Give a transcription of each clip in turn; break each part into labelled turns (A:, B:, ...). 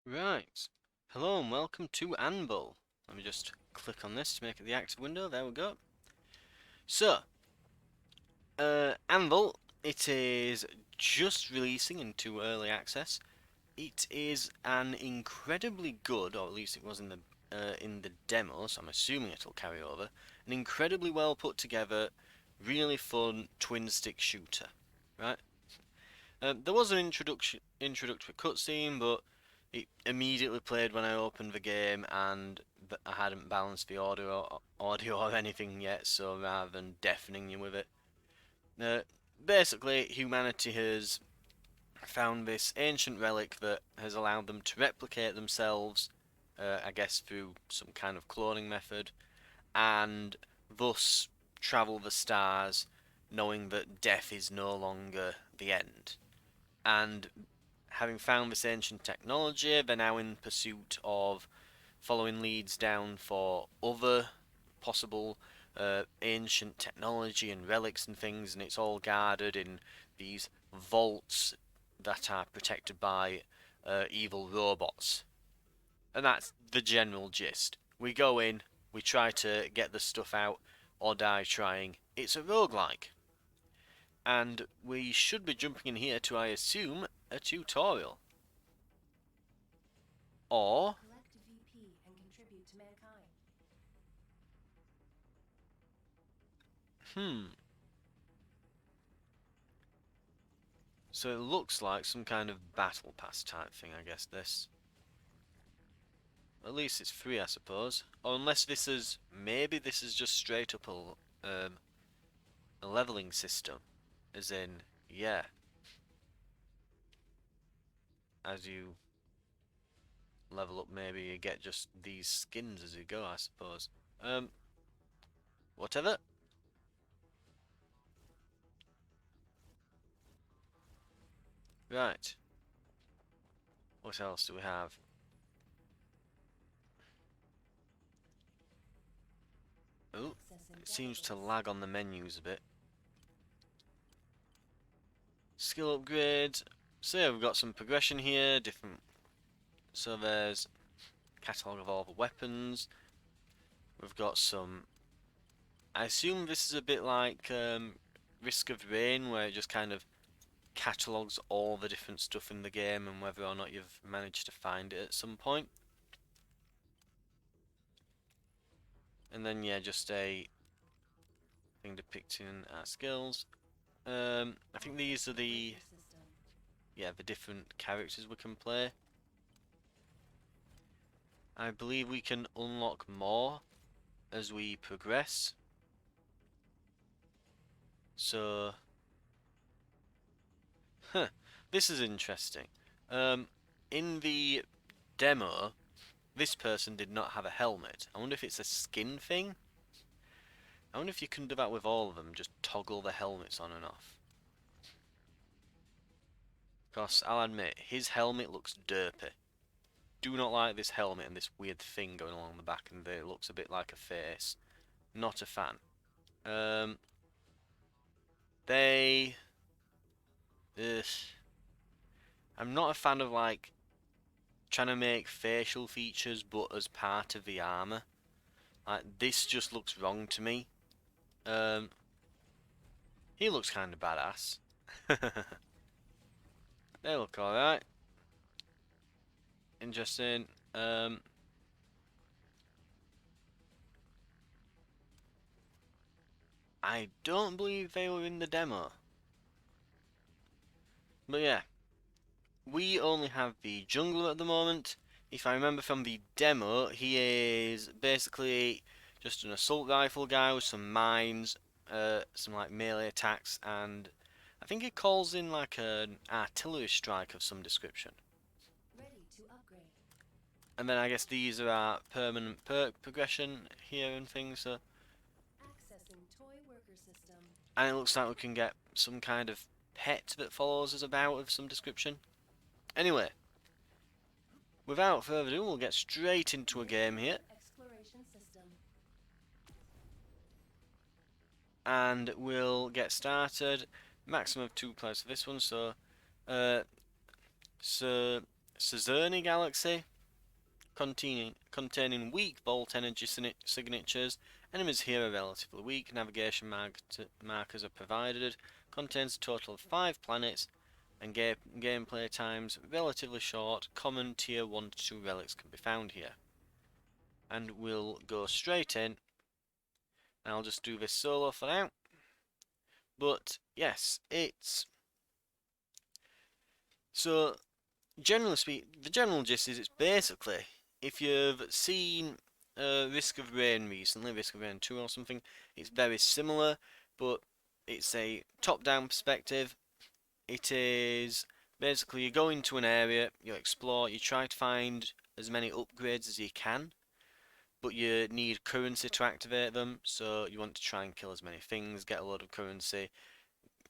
A: Right. Hello and welcome to Anvil. Let me just click on this to make it the active window. There we go. So, Anvil, it is just releasing into early access. It is an incredibly good, or at least it was in the demo, so I'm assuming it'll carry over. An incredibly well put together, really fun twin stick shooter. Right? There was an introductory cutscene, but it immediately played when I opened the game, and I hadn't balanced the audio or anything yet. So rather than deafening you with it, uh, basically humanity has found this ancient relic that has allowed them to replicate themselves. I guess through some kind of cloning method, and thus travel the stars, knowing that death is no longer the end. And having found this ancient technology, they're now in pursuit of following leads down for other possible ancient technology and relics and things, and it's all guarded in these vaults that are protected by evil robots. And that's the general gist. We go in, we try to get the stuff out, or die trying. It's a roguelike. And we should be jumping in here to, I assume, a tutorial. Or,
B: Collect VP and contribute to mankind.
A: hmm. So it looks like some kind of battle pass type thing, I guess, this. At least it's free, I suppose. Or unless this is, maybe this is just straight up a leveling system. As in, yeah, as you level up, maybe you get just these skins as you go, I suppose. Um, Whatever. Right. What else do we have? Oh,
B: Accessing
A: it seems to
B: database.
A: lag on the menus a bit. Skill upgrades. So yeah, we've got some progression here, different. So there's catalogue of all the weapons. We've got some. I assume this is a bit like Risk of Rain, where it just kind of catalogues all the different stuff in the game and whether or not you've managed to find it at some point. And then yeah, just a thing depicting our skills. I think these are the the different characters we can play. I believe we can unlock more as we progress. So, huh, this is interesting. Um, in the demo, this person did not have a helmet. I wonder if it's a skin thing? I wonder if you can do that with all of them, just toggle the helmets on and off. Because I'll admit, his helmet looks derpy. Do not like this helmet and this weird thing going along the back, and it looks a bit like a face. Not a fan. Um, they... Ugh. I'm not a fan of, like, trying to make facial features but as part of the armor. Like, this just looks wrong to me. Um, he looks kind of badass. They look alright. Interesting. I don't believe they were in the demo. But yeah, we only have the jungler at the moment. If I remember from the demo, he is basically just an assault rifle guy with some mines, some like melee attacks, and I think he calls in like an artillery strike of some description.
B: Ready to upgrade.
A: And then I guess these are our permanent perk progression here and things. So,
B: Accessing toy worker system.
A: and it looks like we can get some kind of pet that follows us about of some description. Anyway, without further ado, we'll get straight into a game here.
B: Exploration system.
A: And we'll get started. Maximum of 2 players for this one, so uh, so Caesarni galaxy, containing weak volt energy signatures. Enemies here are relatively weak. Navigation markers are provided. Contains a total of 5 planets, and gameplay times relatively short. Common tier 1 to 2 relics can be found here. And we'll go straight in. I'll just do this solo for now. But yes, it's so generally speaking, the general gist is it's basically, if you've seen Risk of Rain recently, Risk of Rain 2 or something, it's very similar, but it's a top-down perspective. It is basically you go into an area, you explore, you try to find as many upgrades as you can, but you need currency to activate them, so you want to try and kill as many things, get a load of currency,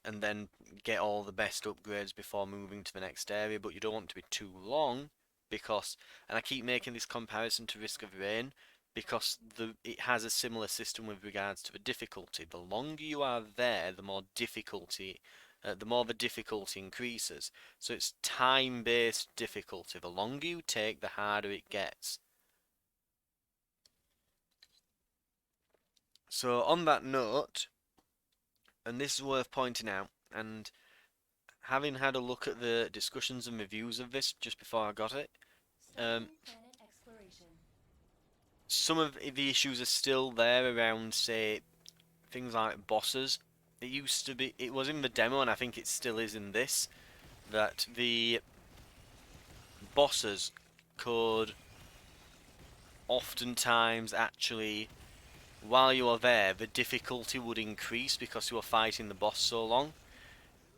A: and then get all the best upgrades before moving to the next area, but you don't want to be too long because, and I keep making this comparison to Risk of Rain, because it has a similar system with regards to the difficulty. The longer you are there, the more the difficulty increases. So it's time-based difficulty. The longer you take, the harder it gets. So on that note, and this is worth pointing out, and having had a look at the discussions and reviews of this just before I got it,
B: Starting planet exploration.
A: some of the issues are still there around, say, things like bosses. It used to be, it was in the demo, and I think it still is in this, that the bosses could oftentimes actually, while you are there, the difficulty would increase because you are fighting the boss so long,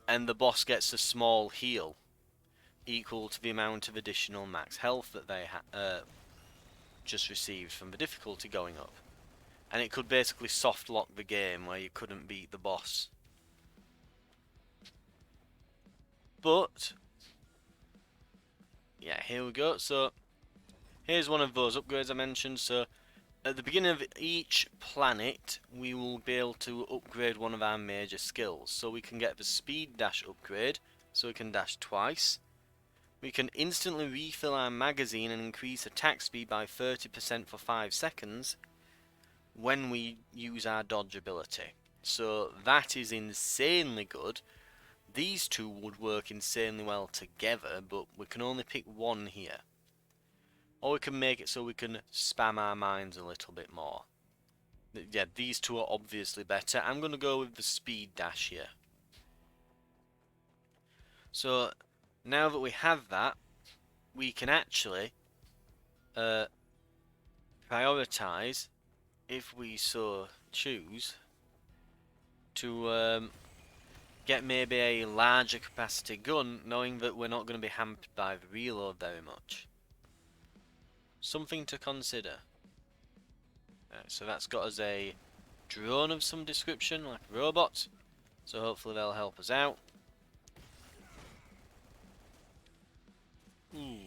A: and the boss gets a small heal equal to the amount of additional max health that they just received from the difficulty going up. And it could basically soft lock the game where you couldn't beat the boss. But yeah, here we go. So here's one of those upgrades I mentioned. So at the beginning of each planet, we will be able to upgrade one of our major skills. So we can get the speed dash upgrade, so we can dash twice. We can instantly refill our magazine and increase attack speed by 30% for 5 seconds when we use our dodge ability. So that is insanely good. These two would work insanely well together, but we can only pick one here. Or we can make it so we can spam our mines a little bit more. Yeah, these two are obviously better. I'm going to go with the speed dash here. So now that we have that, we can actually prioritize, if we so choose, to get maybe a larger capacity gun, knowing that we're not going to be hampered by the reload very much. Something to consider. So that's got us a drone of some description, like a robot. So hopefully they'll help us out. Ooh.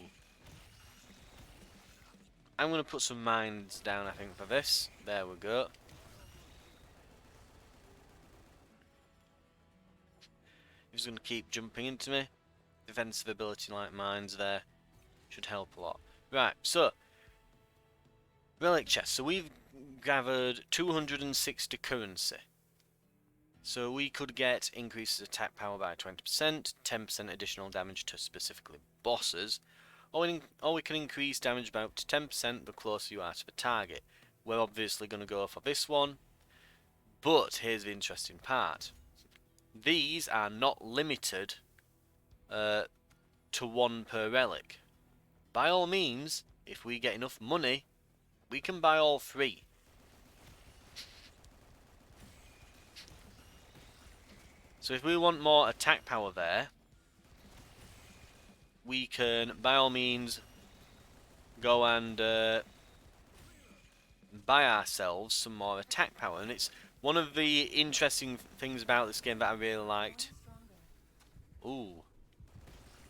A: I'm going to put some mines down, I think, for this. There we go. He's going to keep jumping into me. Defensive ability like mines there should help a lot. Right, so relic chest. So we've gathered 260 currency. So we could get increases attack power by 20%, 10% additional damage to specifically bosses, or we can increase damage by up to 10% the closer you are to the target. We're obviously going to go for this one, but here's the interesting part. These are not limited to one per relic. By all means, if we get enough money, we can buy all 3. So if we want more attack power there, we can, by all means, go and buy ourselves some more attack power. And it's one of the interesting things about this game that I really liked. Ooh.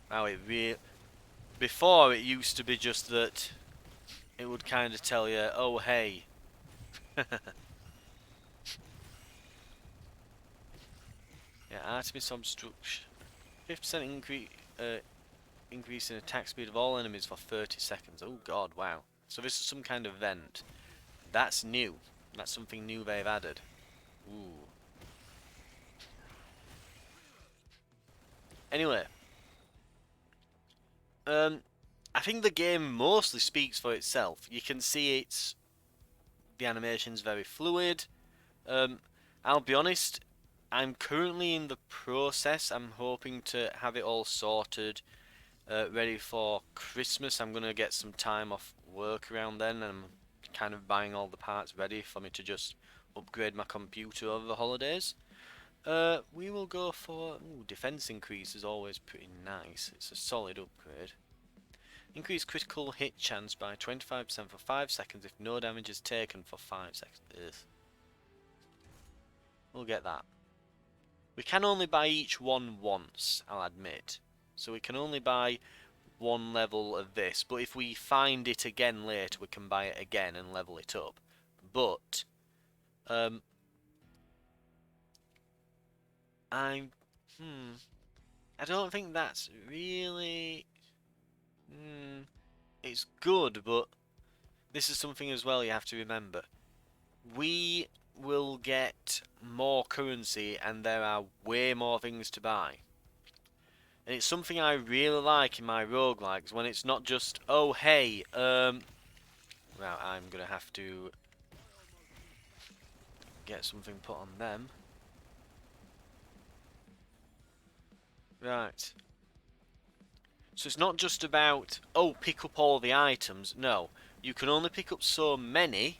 A: Wow, before it used to be just that it would kind of tell you, oh hey. Yeah, Artemis obstruction. 50% increase. increasing attack speed of all enemies for 30 seconds. Oh god, wow. So this is some kind of vent. That's new. That's something new they've added. Ooh. Anyway, I think the game mostly speaks for itself. You can see the animation's very fluid. I'll be honest, I'm currently in the process. I'm hoping to have it all sorted, ready for Christmas. I'm gonna get some time off work around then, and I'm kind of buying all the parts ready for me to just upgrade my computer over the holidays. We will go for defense increase is always pretty nice. It's a solid upgrade. Increase critical hit chance by 25% for 5 seconds if no damage is taken for 5 seconds. Ugh. We'll get that. We can only buy each one once, I'll admit. So we can only buy one level of this, but if we find it again later, we can buy it again and level it up. But I don't think that's really it's good, but this is something as well you have to remember. We will get more currency and there are way more things to buy. And it's something I really like in my roguelikes when it's not just, oh hey, well, I'm gonna have to get something put on them. Right. So it's not just about, oh, pick up all the items. No, you can only pick up so many.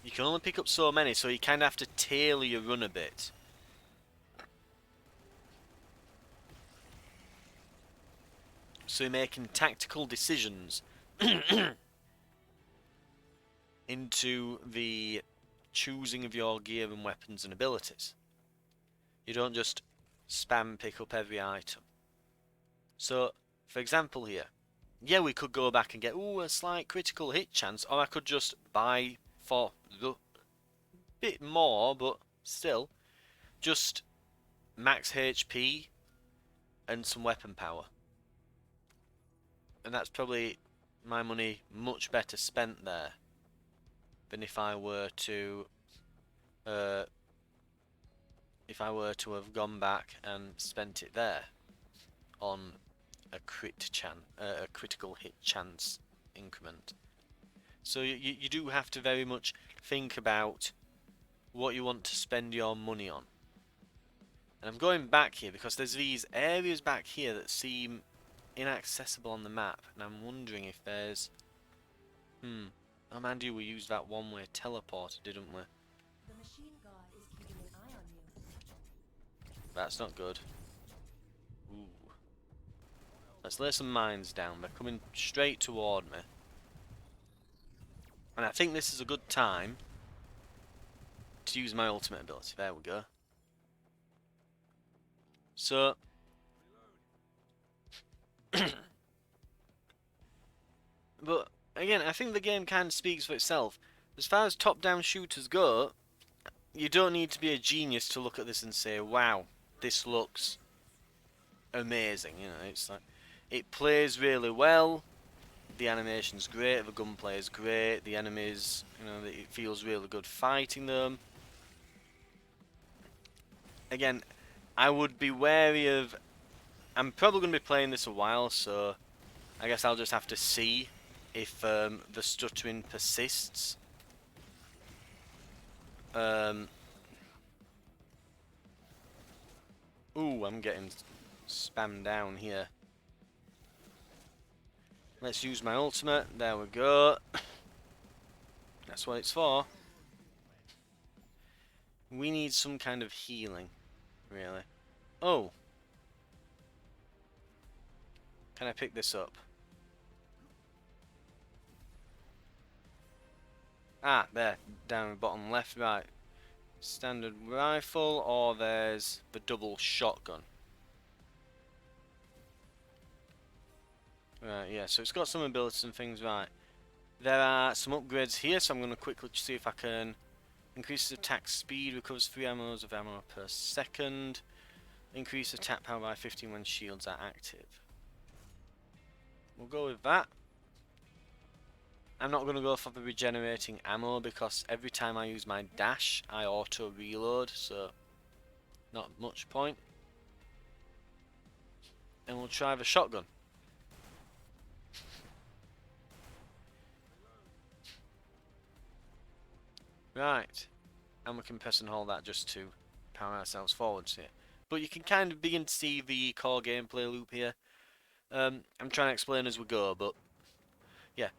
A: You can only pick up so many, so you kind of have to tailor your run a bit. So you're making tactical decisions into the choosing of your gear and weapons and abilities. You don't just spam pick up every item. So, for example here, yeah, we could go back and get, ooh, a slight critical hit chance, or I could just buy for the bit more, but still, just max HP and some weapon power. And that's probably my money much better spent there than if I were to have gone back and spent it there on a critical hit chance increment. So you do have to very much think about what you want to spend your money on. And I'm going back here because there's these areas back here that seem inaccessible on the map, and I'm wondering if there's oh man, we used that one-way teleporter, didn't we?
B: The machine god is keeping an eye on you.
A: That's not good. Ooh. Let's lay some mines down. They're coming straight toward me. And I think this is a good time to use my ultimate ability. There we go. So but again, I think the game kind of speaks for itself. As far as top-down shooters go, you don't need to be a genius to look at this and say, wow, this looks amazing. You know, it's like, it plays really well, the animation's great, the gunplay is great, the enemies, you know, it feels really good fighting them. Again, I would be wary of, I'm probably going to be playing this a while, so I guess I'll just have to see if the stuttering persists. Ooh, I'm getting spammed down here. Let's use my ultimate. There we go. That's what it's for. We need some kind of healing, really. Oh. Can I pick this up? Ah, there. Down the bottom left, right. Standard rifle, or there's the double shotgun. Right, yeah, so it's got some abilities and things, right. There are some upgrades here, so I'm going to quickly see if I can increase the attack speed, recovers 3 ammo of ammo per second. Increase attack power by 15 when shields are active. We'll go with that. I'm not going to go for the regenerating ammo because every time I use my dash I auto reload, so not much point. And we'll try the shotgun. Right, and we can press and hold that just to power ourselves forwards here. But you can kind of begin to see the core gameplay loop here. I'm trying to explain as we go, but yeah.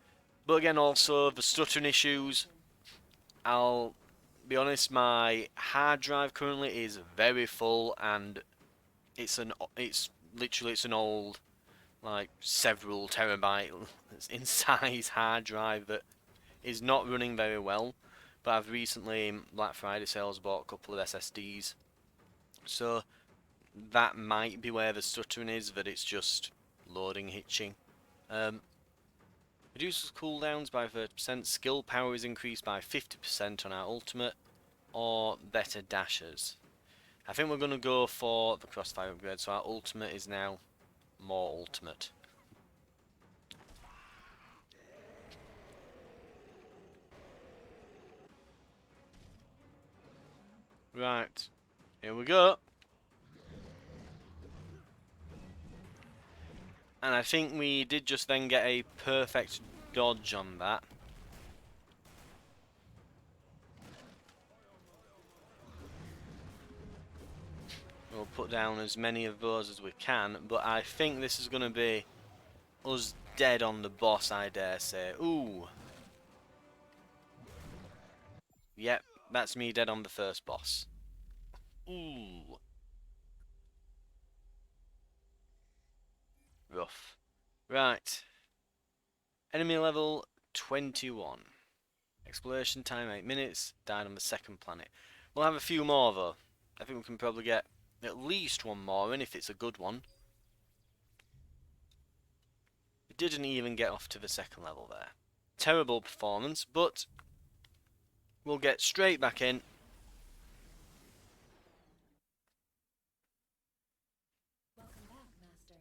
A: But again, also the stuttering issues. I'll be honest, my hard drive currently is very full, and it's literally an old, like, several terabyte in size hard drive that is not running very well. But I've recently, in Black Friday sales, bought a couple of SSDs, so that might be where the stuttering is, that it's just loading hitching. Reduces cooldowns by 30%, skill power is increased by 50% on our ultimate, or better dashers. I think we're going to go for the crossfire upgrade, so our ultimate is now more ultimate. Right, here we go. And I think we did just then get a perfect dodge on that. We'll put down as many of those as we can, but I think this is going to be us dead on the boss, I dare say. Ooh. Yep, that's me dead on the first boss. Ooh. Rough. Right. Enemy level 21. Exploration time 8 minutes. Died on the second planet. We'll have a few more though. I think we can probably get at least one more in if it's a good one. We didn't even get off to the second level there. Terrible performance, but we'll get straight back in.
B: Welcome back, Master.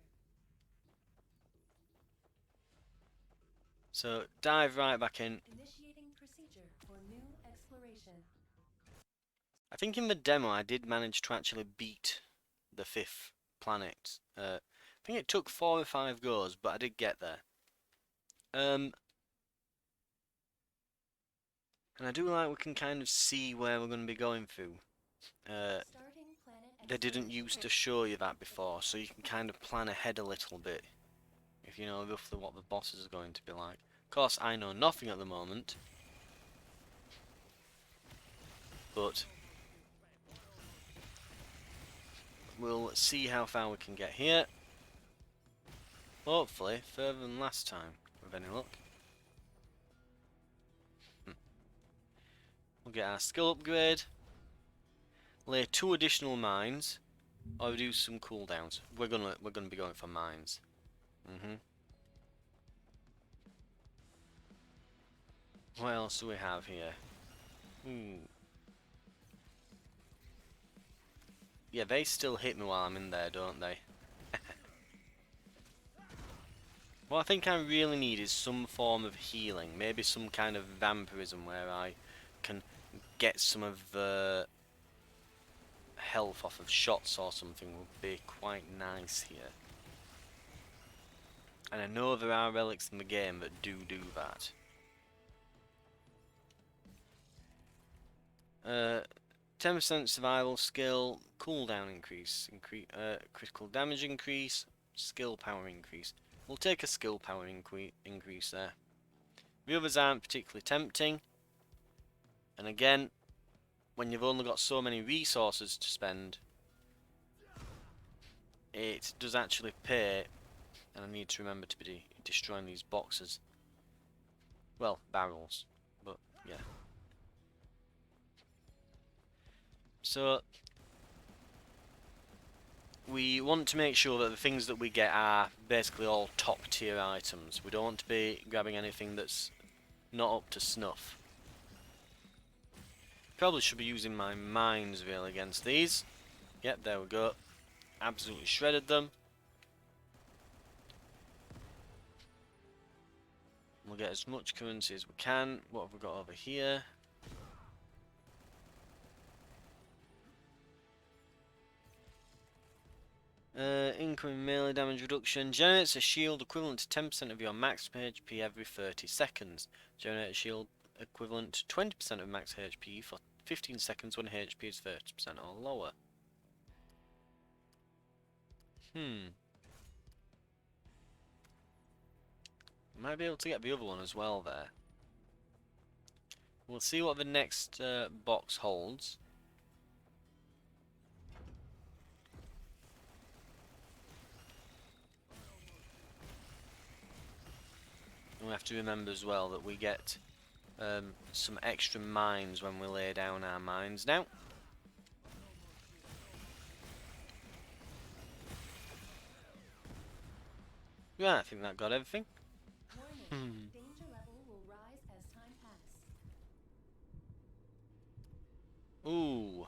A: So dive right back in.
B: Initiating procedure for new exploration.
A: I think in the demo I did manage to actually beat the 5th planet. I think it took 4 or 5 goes, but I did get there. And I do like we can kind of see where we're going to be going through. They didn't used to show you that before, so you can kind of plan ahead a little bit, if you know roughly what the bosses are going to be like. Of course, I know nothing at the moment, but we'll see how far we can get here. Hopefully, further than last time, with any luck. We'll get our skill upgrade, lay 2 additional mines, or reduce some cooldowns. We're gonna be going for mines. What else do we have here? Ooh. Yeah, they still hit me while I'm in there, don't they? What I think I really need is some form of healing. Maybe some kind of vampirism where I can get some of the health off of shots or something would be quite nice here. And I know there are relics in the game that do that. 10% survival skill, cooldown increase, critical damage increase, skill power increase. We'll take a skill power increase there. The others aren't particularly tempting. And again, when you've only got so many resources to spend, it does actually pay. And I need to remember to be destroying these boxes. Well, barrels. But, yeah. So, we want to make sure that the things that we get are basically all top tier items. We don't want to be grabbing anything that's not up to snuff. Probably should be using my mines really against these. Yep, there we go. absolutely shredded them. We'll get as much currency as we can. What have we got over here? Incoming melee damage reduction. Generates a shield equivalent to 10% of your max HP every 30 seconds. Generate a shield equivalent to 20% of max HP for 15 seconds when HP is 30% or lower. Might be able to get the other one as well there. We'll see what the next box holds. And we have to remember as well that we get some extra mines when we lay down our mines now. Yeah, I think that got everything.
B: Warning, danger level will rise as time passes.
A: Ooh.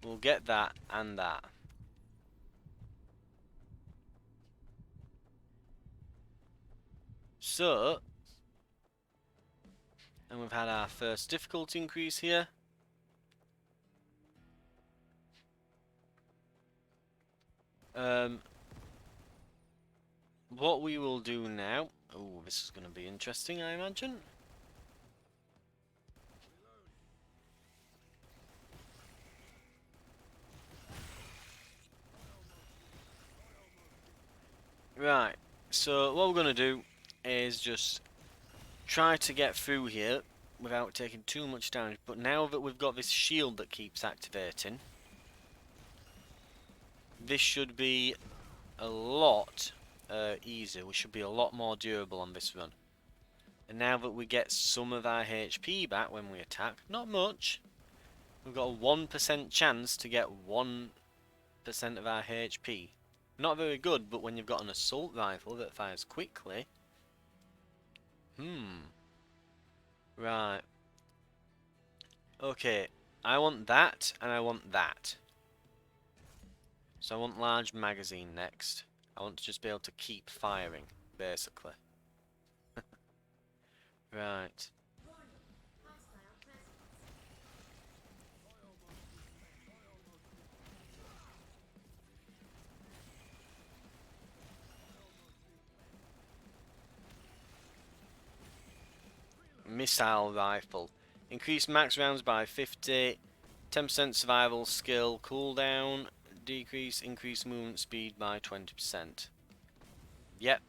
A: We'll get that and that. So, and we've had our first difficulty increase here. What we will do now... Oh, this is going to be interesting, I imagine. Right, so what we're going to do is just try to get through here without taking too much damage. But now that we've got this shield that keeps activating, this should be a lot easier. We should be a lot more durable on this run. And now that we get some of our HP back when we attack, not much, we've got a 1% chance to get 1% of our HP. Not very good, but when you've got an assault rifle that fires quickly... Right. Okay, I want that, and I want that. So I want large magazine next. I want to just be able to keep firing, basically. Right. Missile rifle. Increase max rounds by 50. 10% survival skill cooldown. Increase movement speed by 20%. Yep.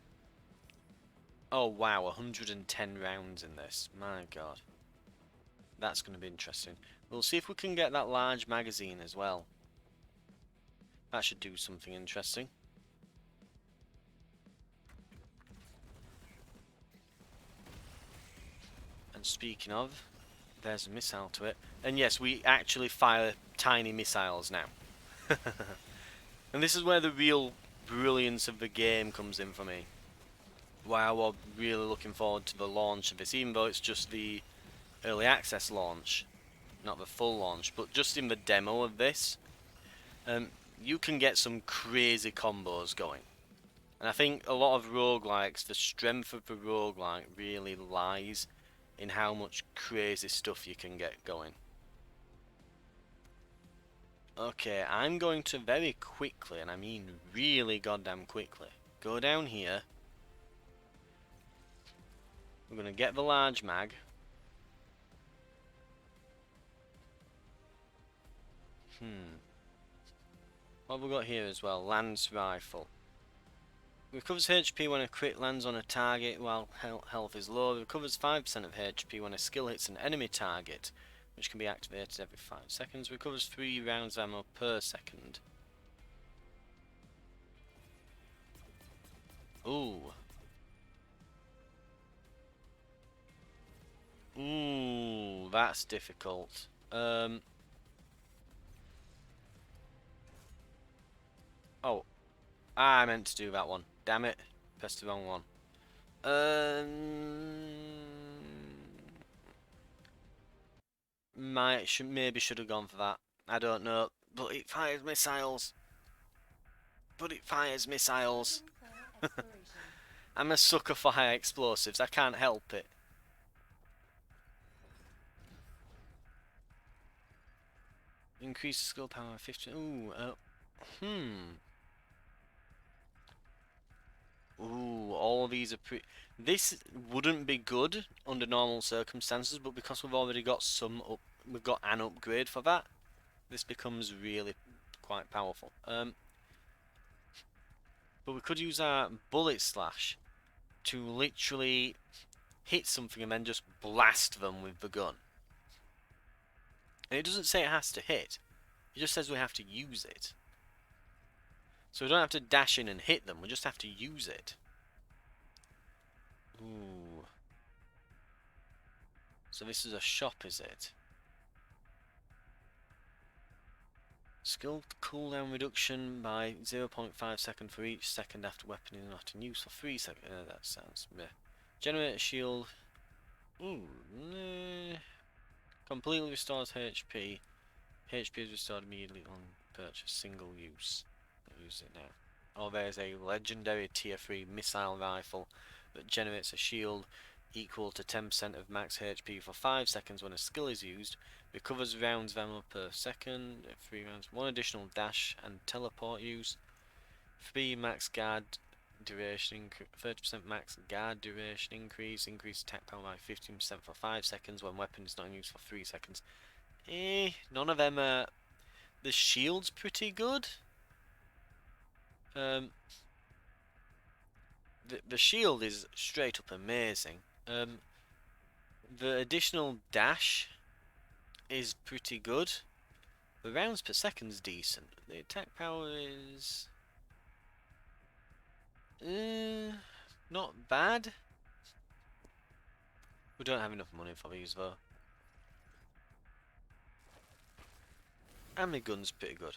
A: Oh wow, 110 rounds in this. My god. That's going to be interesting. We'll see if we can get that large magazine as well. That should do something interesting. And speaking of, there's a missile to it. And yes, we actually fire tiny missiles now. And this is where the real brilliance of the game comes in for me. Why we're really looking forward to the launch of this, even though it's just the early access launch, not the full launch, but just in the demo of this, you can get some crazy combos going. And I think a lot of roguelikes, the strength of the roguelike really lies in how much crazy stuff you can get going. Okay, I'm going to very quickly, and I mean really goddamn quickly, go down here. We're going to get the large mag. What have we got here as well? Lance rifle. Recovers HP when a crit lands on a target while health is low. Recovers 5% of HP when a skill hits an enemy target, which can be activated every 5 seconds. Recovers 3 rounds of ammo per second. Ooh. Ooh, that's difficult. Oh, I meant to do that one. Damn it, pressed the wrong one. Maybe should have gone for that. I don't know, but it fires missiles. but it fires missiles.
B: Open for exploration.
A: I'm a sucker for high explosives. I can't help it. Increase skill power 15. Ooh, Ooh, all these are pretty. This wouldn't be good under normal circumstances, but because we've already got we've got an upgrade for that. This becomes really quite powerful. But we could use our bullet slash to literally hit something and then just blast them with the gun. And it doesn't say it has to hit. It just says we have to use it. So we don't have to dash in and hit them. We just have to use it. Ooh. So this is a shop, is it? Skill cooldown reduction by 0.5 seconds for each second after weapon is not in use for 3 seconds. That sounds meh. Generate a shield. Ooh, nah. Completely restores HP. HP is restored immediately on purchase. Single use. I'll use it now. Oh, there's a legendary tier 3 missile rifle that generates a shield equal to 10% of max HP for 5 seconds when a skill is used. Recovers rounds of ammo per second. 3 rounds. 1 additional dash and teleport use. 3 max guard duration. 30% max guard duration increase. Increase attack power by 15% for 5 seconds when weapon is not in use for 3 seconds. None of them are. The shield's pretty good. The shield is straight up amazing. The additional dash is pretty good. The rounds per second's decent. The attack power is not bad. We don't have enough money for these though. And my gun's pretty good.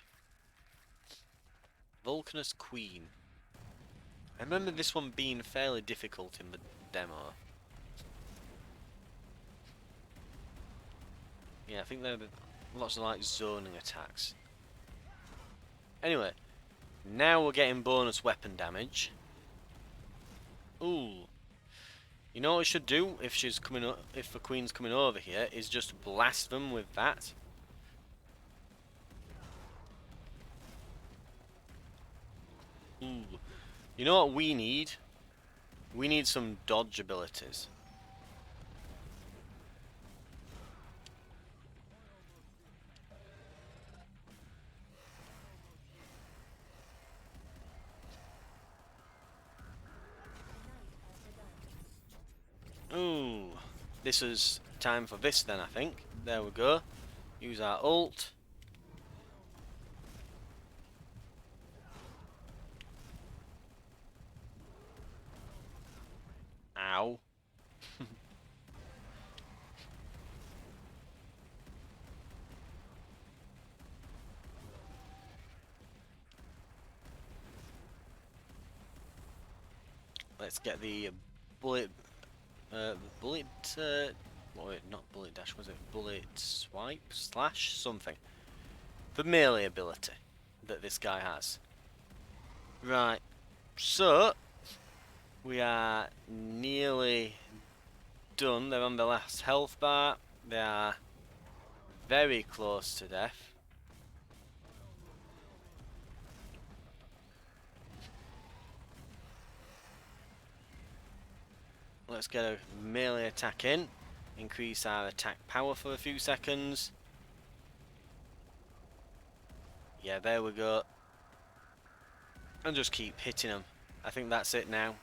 A: Vulcanus Queen. I remember this one being fairly difficult in the demo. Yeah, I think there are lots of like zoning attacks. Anyway, now we're getting bonus weapon damage. Ooh. You know what we should do if if the queen's coming over here is just blast them with that. Ooh. You know what we need? We need some dodge abilities. Ooh. This is time for this then, I think. There we go. Use our ult. Ow. Let's get the bullet, bullet, wait, not bullet dash, was it? Bullet swipe, slash, something. The melee ability that this guy has. Right, so, we are nearly done. They're on the last health bar. They are very close to death. Let's get a melee attack in. Increase our attack power for a few seconds. Yeah, there we go. And just keep hitting them. I think that's it now.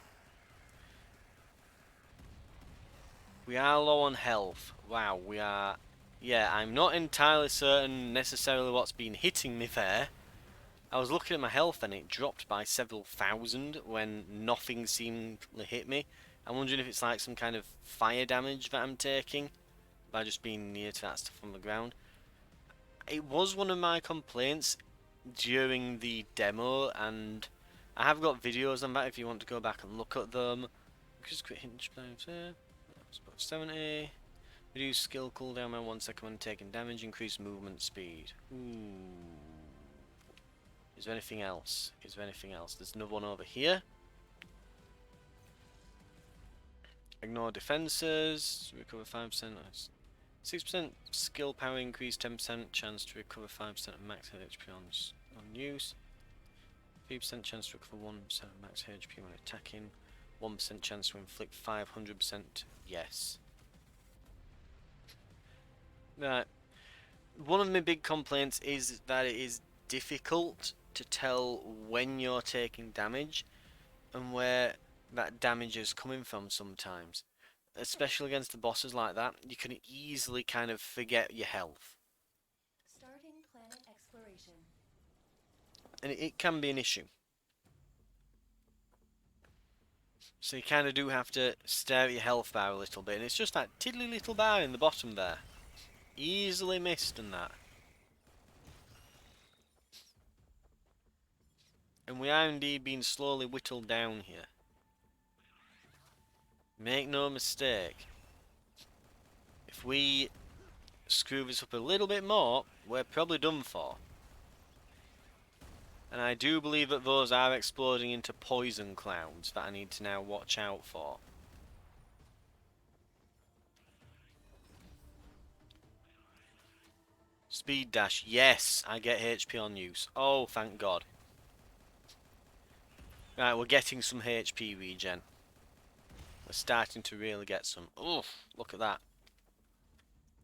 A: We are low on health. Wow, we are... Yeah, I'm not entirely certain necessarily what's been hitting me there. I was looking at my health and it dropped by several thousand when nothing seemed to hit me. I'm wondering if it's like some kind of fire damage that I'm taking by just being near to that stuff on the ground. It was one of my complaints during the demo, and I have got videos on that if you want to go back and look at them. Just quit hinge times here. 70. Reduce skill cooldown by 1 second when taking damage. Increase movement speed. Ooh. Is there anything else? Is there anything else? There's another one over here. Ignore defenses. Recover 5%. 6% skill power increase. 10% chance to recover 5% of max HP on use. 3% chance to recover 1% of max HP when attacking. 1% chance to inflict 500%. Yes. Right. One of my big complaints is that it is difficult to tell when you're taking damage and where that damage is coming from sometimes. Especially against the bosses like that, you can easily kind of forget your health.
B: Starting planet exploration.
A: And it can be an issue. So you kind of do have to stare at your health bar a little bit, and it's just that tiddly little bar in the bottom there. Easily missed and that. And we are indeed being slowly whittled down here. Make no mistake. If we screw this up a little bit more, we're probably done for. And I do believe that those are exploding into poison clouds that I need to now watch out for. Speed dash, yes, I get HP on use. Oh, thank God. Right, we're getting some HP regen. We're starting to really get some. Oof, look at that.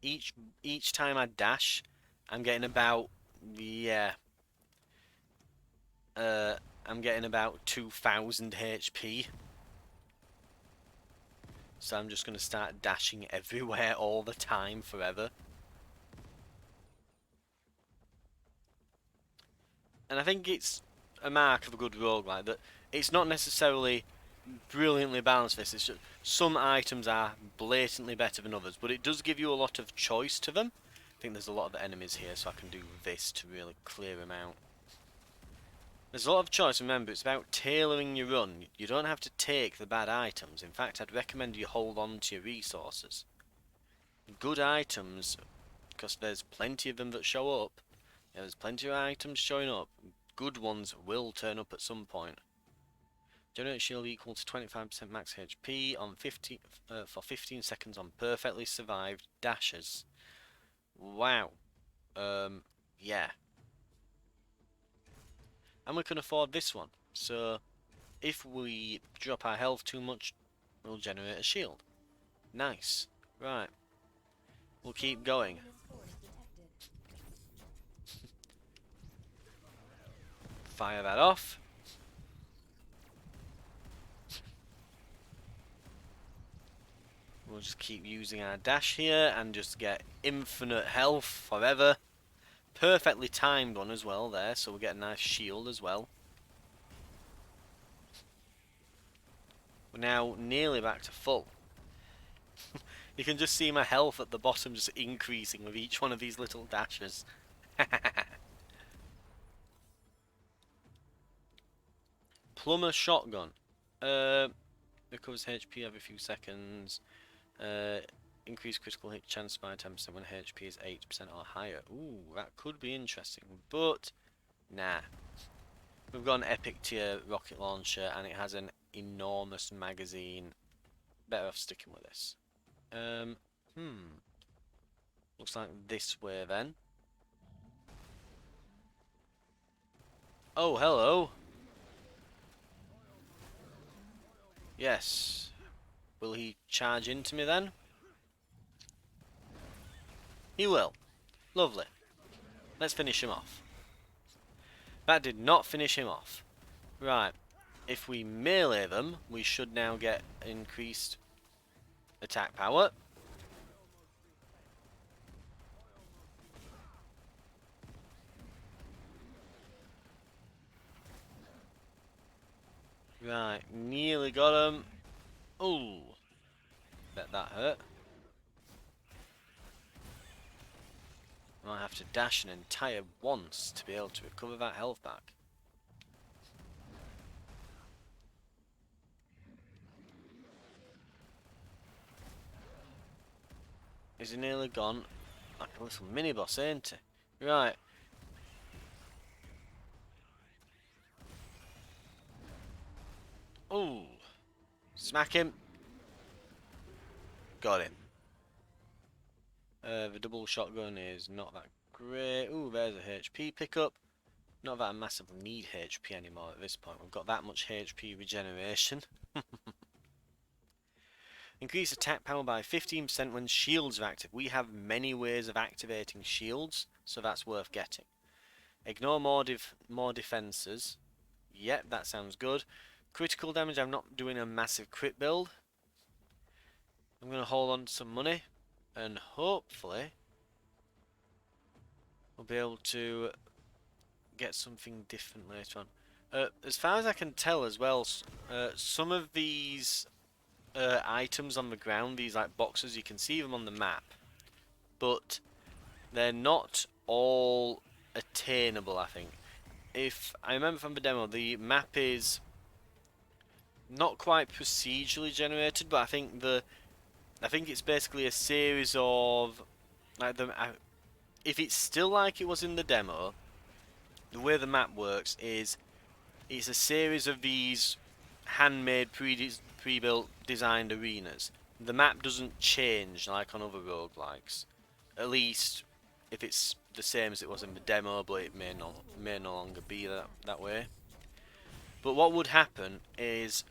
A: Each time I dash, I'm getting about, yeah, I'm getting about 2,000 HP. So I'm just going to start dashing everywhere all the time forever. And I think it's a mark of a good roguelike that it's not necessarily brilliantly balanced. It's just some items are blatantly better than others, but it does give you a lot of choice to them. I think there's a lot of enemies here, so I can do this to really clear them out. There's a lot of choice. Remember, it's about tailoring your run. You don't have to take the bad items. In fact, I'd recommend you hold on to your resources. Good items, because there's plenty of them that show up. Yeah, there's plenty of items showing up. Good ones will turn up at some point. Generate shield equal to 25% max HP on 50 for 15 seconds on perfectly survived dashes. Wow. Yeah. And we can afford this one. So, if we drop our health too much, we'll generate a shield. Nice. Right. We'll keep going. Fire that off. We'll just keep using our dash here and just get infinite health forever. Perfectly timed one as well there, so we'll get a nice shield as well. We're now nearly back to full. You can just see my health at the bottom just increasing with each one of these little dashes. Plumber shotgun. Recovers HP every few seconds. Increase critical hit chance by 10% when HP is 8% or higher. Ooh, that could be interesting, but nah. We've got an epic tier rocket launcher and it has an enormous magazine. Better off sticking with this. Looks like this way then. Oh, hello. Yes. Will he charge into me then? He will. Lovely. Let's finish him off. That did not finish him off. Right. If we melee them, we should now get increased attack power. Right. Nearly got him. Ooh. Bet that hurt. Might have to dash an entire once to be able to recover that health back. Is he nearly gone? Like a little mini boss, ain't he? Right. Smack him. Got him. The double shotgun is not that great. Ooh, there's a HP pickup. Not that I massively need HP anymore at this point. We've got that much HP regeneration. Increase attack power by 15% when shields are active. We have many ways of activating shields, so that's worth getting. Ignore more defenses. Yep, that sounds good. Critical damage, I'm not doing a massive crit build. I'm going to hold on to some money, and hopefully we'll be able to get something different later on. As far as I can tell as well, some of these items on the ground, these like boxes, you can see them on the map, but they're not all attainable, I think. If I remember from the demo, the map is not quite procedurally generated, but I think it's basically a series of like if it's still like it was in the demo, the way the map works is it's a series of these handmade, pre-built, designed arenas. The map doesn't change like on other roguelikes. At least if it's the same as it was in the demo, but it may no longer be that way. But what would happen is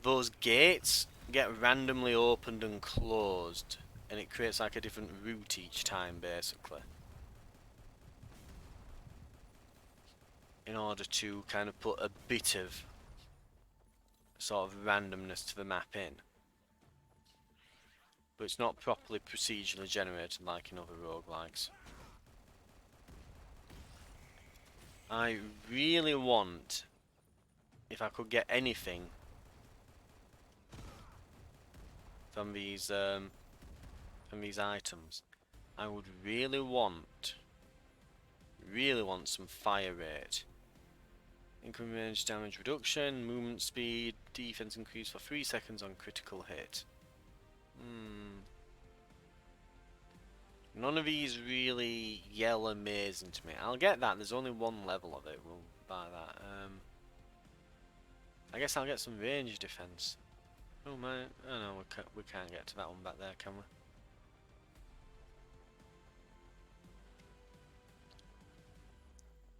A: those gates get randomly opened and closed, and it creates like a different route each time, basically. In order to kind of put a bit of sort of randomness to the map in. But it's not properly procedurally generated like in other roguelikes. I really want, if I could get anything from these items, I would really want some fire rate. Incoming range damage reduction, movement speed, defense increase for 3 seconds on critical hit. None of these really yell amazing to me. I'll get that, there's only one level of it, we'll buy that. I guess I'll get some range defense. Oh my, oh no, we can't get to that one back there, can we?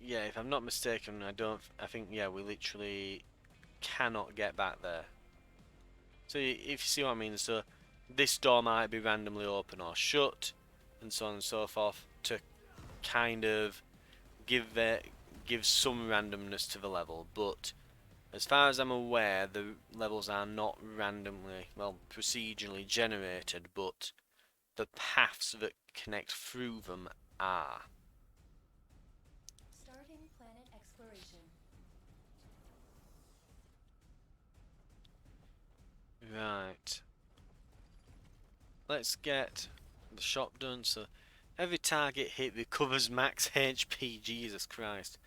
A: Yeah, if I'm not mistaken, I think, yeah, we literally cannot get back there. So if you see what I mean, so this door might be randomly open or shut, and so on and so forth, to kind of give some randomness to the level. But as far as I'm aware, the levels are not randomly, well, procedurally generated, but the paths that connect through them are.
B: Starting planet exploration.
A: Right. Let's get the shop done. So every target hit recovers max HP. Jesus Christ.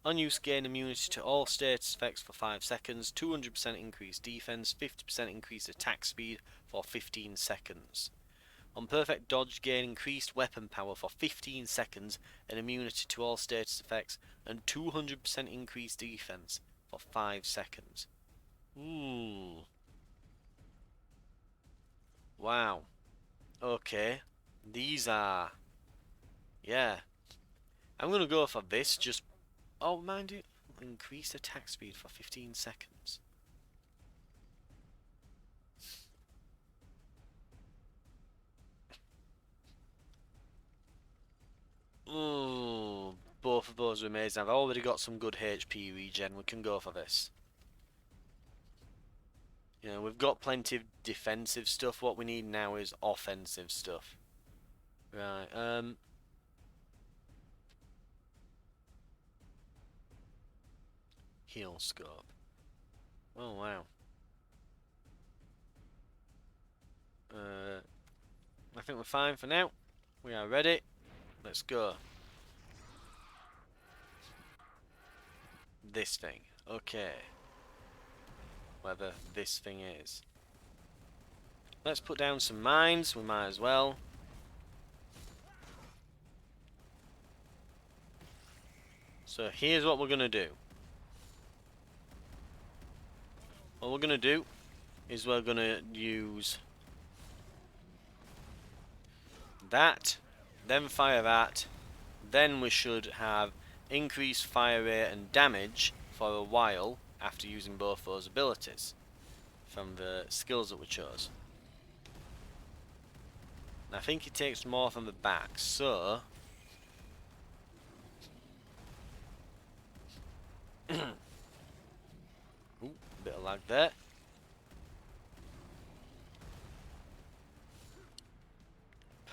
A: On use, gain immunity to all status effects for 5 seconds. 200% increased defense. 50% increased attack speed for 15 seconds. On perfect dodge, gain increased weapon power for 15 seconds and immunity to all status effects, and 200% increased defense for 5 seconds. Ooh. Wow. Okay. These are... Yeah. I'm gonna go for this, just... Oh, mind you, increased attack speed for 15 seconds. Ooh, both of those are amazing. I've already got some good HP regen. We can go for this. You know, we've got plenty of defensive stuff. What we need now is offensive stuff. Right, heal scope. Oh, wow. I think we're fine for now. We are ready. Let's go. This thing. Okay. Whether this thing is. Let's put down some mines. We might as well. So here's what we're going to do. What we're going to do is we're going to use that, then fire that, then we should have increased fire rate and damage for a while after using both those abilities from the skills that we chose. And I think it takes more from the back, so ooh, bit of lag there.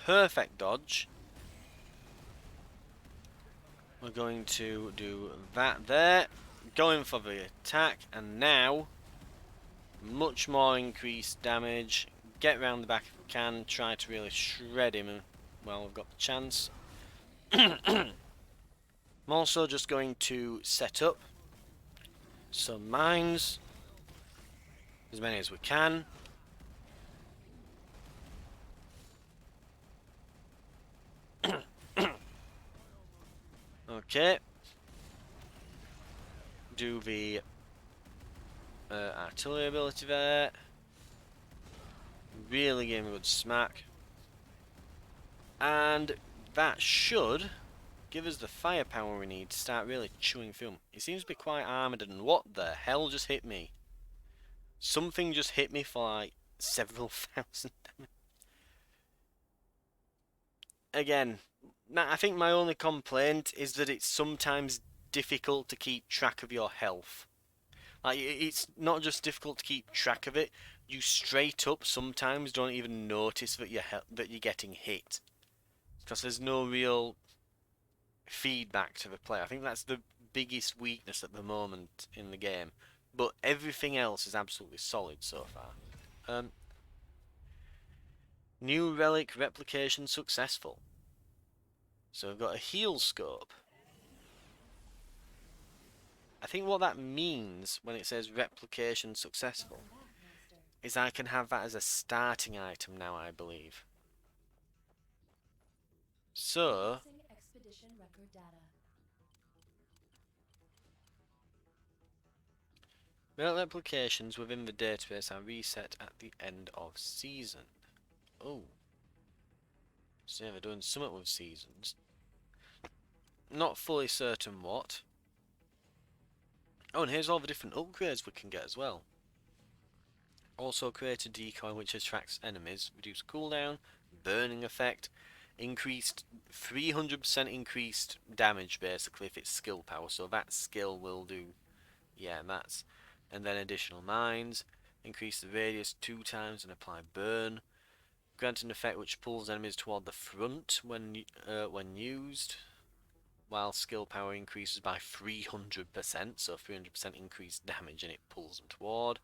A: Perfect dodge. We're going to do that there. Going for the attack, and now much more increased damage. Get round the back if we can. Try to really shred him while we've got the chance. I'm also just going to set up some mines, as many as we can. Okay. Do the artillery ability there. Really give him a good smack. And that should give us the firepower we need to start really chewing through him. He seems to be quite armoured, and what the hell just hit me? Something just hit me for like several thousand damage. Again, I think my only complaint is that it's sometimes difficult to keep track of your health. Like, it's not just difficult to keep track of it, you straight up sometimes don't even notice that you're getting hit. Because there's no real feedback to the player. I think that's the biggest weakness at the moment in the game. But everything else is absolutely solid so far. New relic replication successful. So we've got a heal scope. I think what that means when it says replication successful is I can have that as a starting item now, I believe. So
B: Expedition record data.
A: replications within the database are reset at the end of season. Oh. So yeah, they're doing something with seasons. Not fully certain what. Oh, and here's all the different upgrades we can get as well. Also create a decoy which attracts enemies, reduce cooldown, burning effect, increased 300% increased damage basically if it's skill power, so that skill will do, yeah, that's, and then additional mines, increase the radius 2 times and apply burn, grant an effect which pulls enemies toward the front when used, while skill power increases by 300%, so 300% increased damage and it pulls them toward.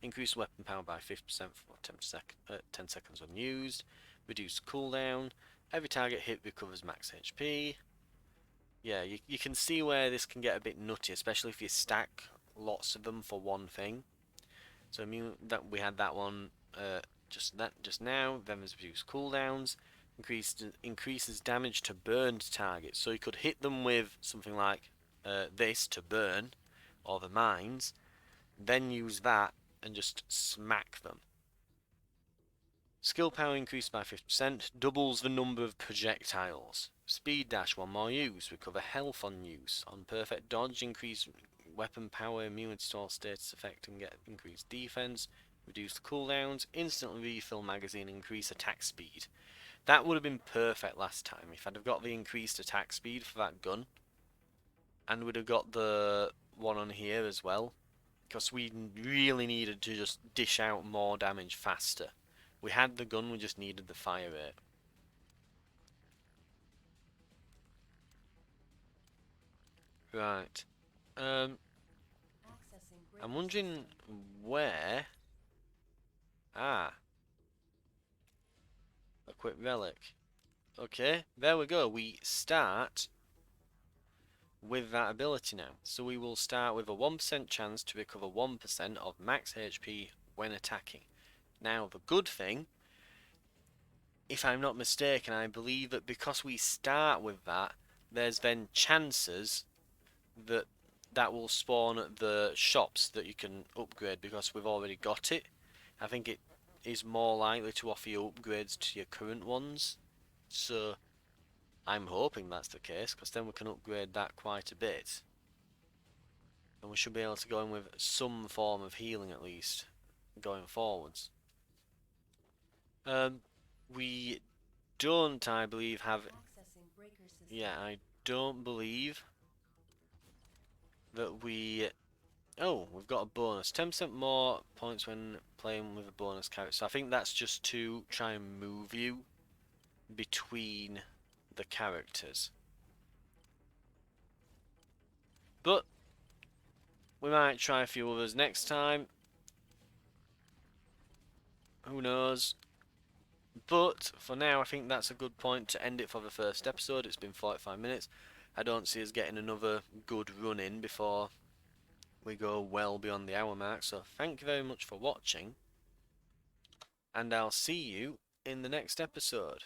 A: Increase weapon power by 50% for 10 seconds when used. Reduce cooldown. Every target hit recovers max HP. Yeah, you can see where this can get a bit nutty, especially if you stack lots of them for one thing. So I mean that we had that one just now. Then there's reduced cooldowns. Increases damage to burned targets. So you could hit them with something like this to burn, or the mines, then use that and just smack them. Skill power increased by 50%, doubles the number of projectiles. Speed dash, one more use, recover health on use. On perfect dodge, increase weapon power, immunity to all status effect and get increased defense. Reduce cooldowns, instantly refill magazine, increase attack speed. That would have been perfect last time if I'd have got the increased attack speed for that gun. And would have got the one on here as well. Because we really needed to just dish out more damage faster. We had the gun, we just needed the fire rate. Right. I'm wondering where... Ah. A quick relic. Okay, there we go. We start with that ability now. So we will start with a 1% chance to recover 1% of max HP when attacking. Now, the good thing, if I'm not mistaken, I believe that because we start with that, there's then chances that that will spawn the shops that you can upgrade because we've already got it. I think it is more likely to offer you upgrades to your current ones. So I'm hoping that's the case, because then we can upgrade that quite a bit. And we should be able to go in with some form of healing at least, going forwards. We don't, I believe, have...
B: Accessing breaker system.
A: Yeah, I don't believe that we... Oh, we've got a bonus. 10% more points when playing with a bonus character. So I think that's just to try and move you between the characters. But we might try a few others next time. Who knows? But for now, I think that's a good point to end it for the first episode. It's been 45 minutes. I don't see us getting another good run in before we go well beyond the hour mark. So thank you very much for watching, and I'll see you in the next episode.